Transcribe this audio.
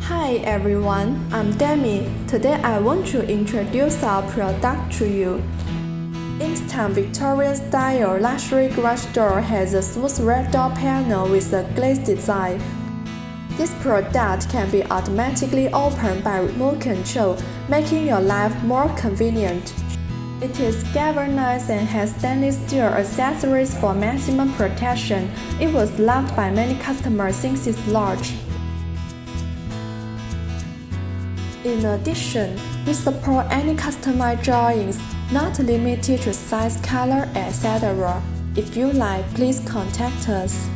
Hi everyone, I'm Demi. Today I want to introduce our product to you. Instime Victorian style luxury garage door has a smooth red door panel with a glazed design. This product can be automatically opened by remote control, making your life more convenient. It is galvanized and has stainless steel accessories for maximum protection. It was loved by many customers since its launch. In addition, we support any customized drawings, not limited to size, color, etc. If you like, please contact us.